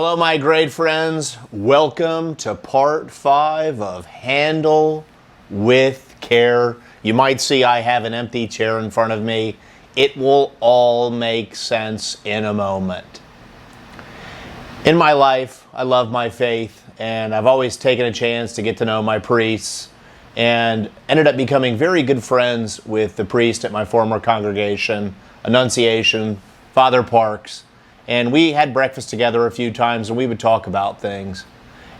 Hello, my great friends. Welcome to part 5 of Handle with Care. You might see I have an empty chair in front of me. It will all make sense in a moment. In my life, I love my faith, and I've always taken a chance to get to know my priests, and ended up becoming very good friends with the priest at my former congregation, Annunciation, Father Parks. And we had breakfast together a few times, and we would talk about things.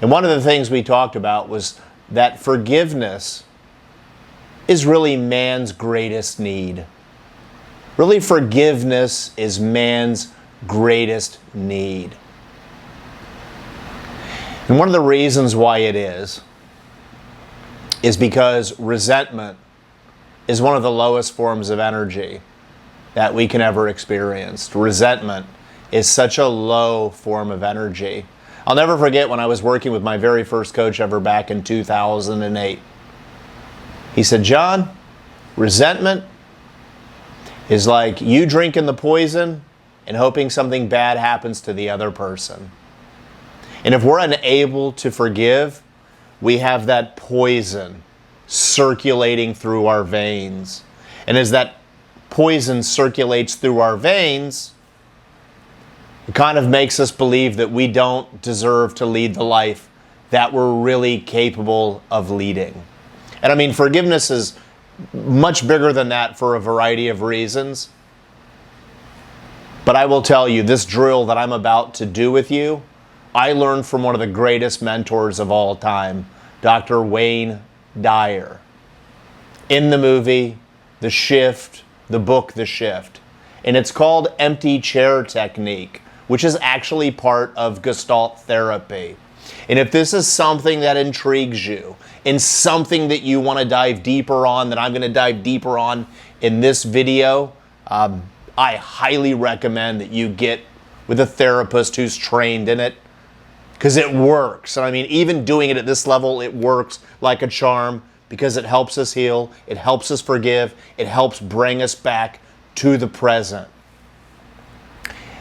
And one of the things we talked about was that forgiveness is really man's greatest need. Really, forgiveness is man's greatest need. And one of the reasons why it is because resentment is one of the lowest forms of energy that we can ever experience. Resentment is such a low form of energy. I'll never forget when I was working with my very first coach ever back in 2008. He said, "John, resentment is like you drinking the poison and hoping something bad happens to the other person. And if we're unable to forgive, we have that poison circulating through our veins. And as that poison circulates through our veins, it kind of makes us believe that we don't deserve to lead the life that we're really capable of leading." And I mean, forgiveness is much bigger than that for a variety of reasons. But I will tell you, this drill that I'm about to do with you, I learned from one of the greatest mentors of all time, Dr. Wayne Dyer. In the movie, The Shift, the book, The Shift. And it's called Empty Chair Technique, which is actually part of Gestalt therapy. And if this is something that intrigues you and something that you want to dive deeper on, that I'm going to dive deeper on in this video, I highly recommend that you get with a therapist who's trained in it, because it works. And I mean, even doing it at this level, it works like a charm, because it helps us heal, it helps us forgive, it helps bring us back to the present.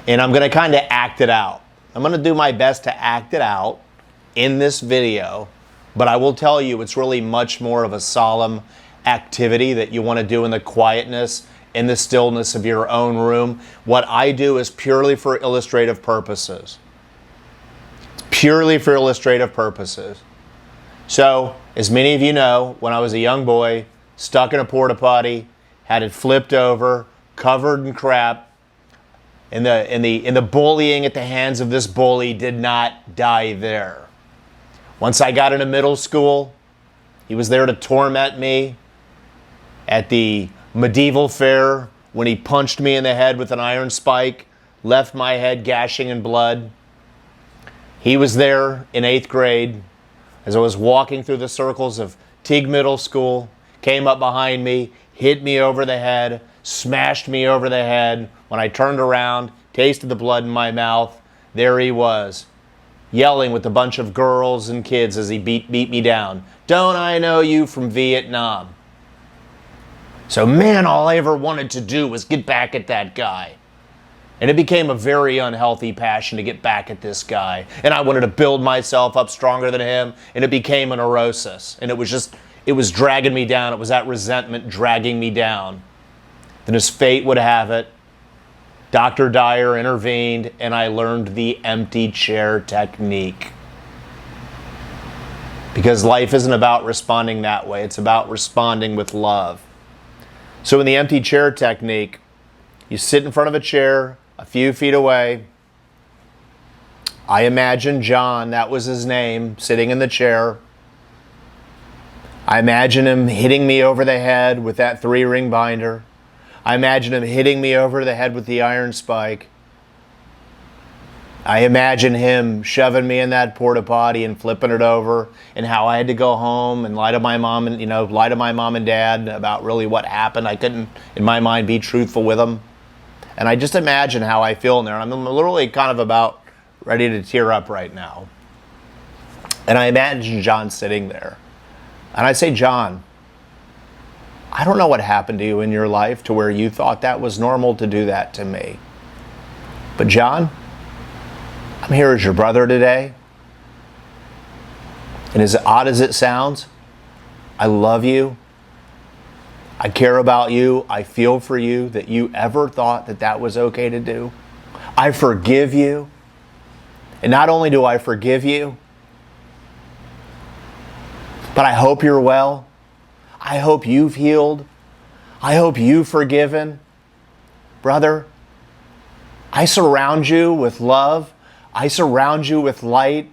And I'm going to kind of act it out. I'm going to do my best to act it out in this video, but I will tell you it's really much more of a solemn activity that you want to do in the quietness, in the stillness of your own room. What I do is purely for illustrative purposes. Purely for illustrative purposes. So, as many of you know, when I was a young boy, stuck in a porta potty, had it flipped over, covered in crap, and the bullying at the hands of this bully did not die there. Once I got into middle school, he was there to torment me at the medieval fair when he punched me in the head with an iron spike, left my head gashing in blood. He was there in 8th grade as I was walking through the circles of Teague Middle School, came up behind me, hit me over the head, smashed me over the head. When I turned around, tasted the blood in my mouth, there he was, yelling with a bunch of girls and kids as he beat me down. "Don't I know you from Vietnam?" So man, all I ever wanted to do was get back at that guy. And it became a very unhealthy passion to get back at this guy. And I wanted to build myself up stronger than him, and it became a neurosis. And it was dragging me down. It was that resentment dragging me down. Then as fate would have it, Dr. Dyer intervened, and I learned the empty chair technique. Because life isn't about responding that way. It's about responding with love. So in the empty chair technique, you sit in front of a chair a few feet away. I imagine John, that was his name, sitting in the chair. I imagine him hitting me over the head with that 3-ring binder. I imagine him hitting me over the head with the iron spike. I imagine him shoving me in that porta potty and flipping it over, and how I had to go home and lie to my mom and dad about really what happened. I couldn't, in my mind, be truthful with them. And I just imagine how I feel in there. I'm literally kind of about ready to tear up right now. And I imagine John sitting there. And I say, "John, I don't know what happened to you in your life to where you thought that was normal to do that to me. But John, I'm here as your brother today. And as odd as it sounds, I love you. I care about you. I feel for you that you ever thought that that was okay to do. I forgive you. And not only do I forgive you, but I hope you're well. I hope you've healed. I hope you've forgiven. Brother, I surround you with love. I surround you with light.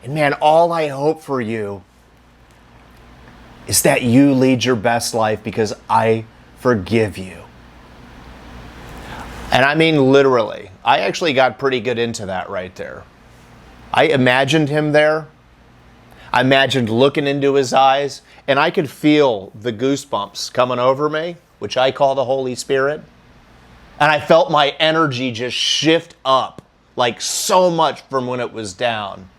And man, all I hope for you is that you lead your best life because I forgive you. And I mean literally. I actually got pretty good into that right there. I imagined him there. I imagined looking into his eyes, and I could feel the goosebumps coming over me, which I call the Holy Spirit. And I felt my energy just shift up, like so much from when it was down.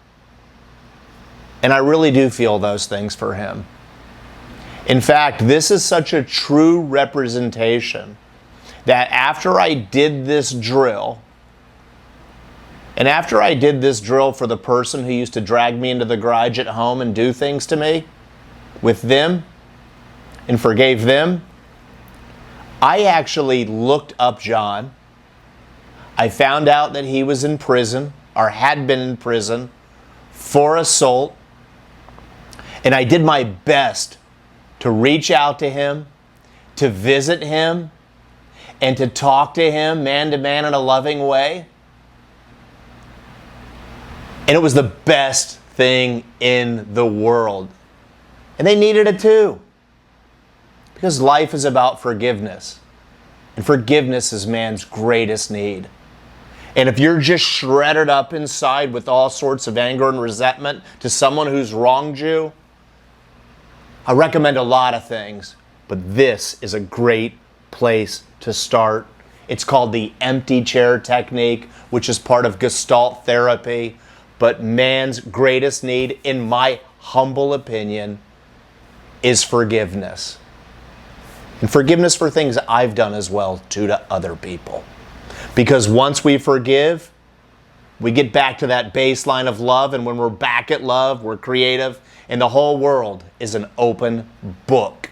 And I really do feel those things for him. In fact, this is such a true representation that after I did this drill, and after I did this drill for the person who used to drag me into the garage at home and do things to me with them and forgave them, I actually looked up John. I found out that he was in prison, or had been in prison, for assault. And I did my best to reach out to him, to visit him, and to talk to him man to man in a loving way. And it was the best thing in the world. And they needed it too. Because life is about forgiveness. And forgiveness is man's greatest need. And if you're just shredded up inside with all sorts of anger and resentment to someone who's wronged you, I recommend a lot of things, but this is a great place to start. It's called the empty chair technique, which is part of Gestalt therapy. But man's greatest need, in my humble opinion, is forgiveness. And forgiveness for things I've done as well, too, to other people. Because once we forgive, we get back to that baseline of love, and when we're back at love, we're creative, and the whole world is an open book.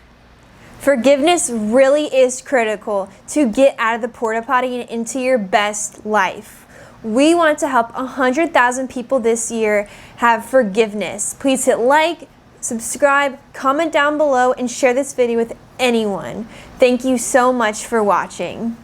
Forgiveness really is critical to get out of the porta potty and into your best life. We want to help 100,000 people this year have forgiveness. Please hit like, subscribe, comment down below, and share this video with anyone. Thank you so much for watching.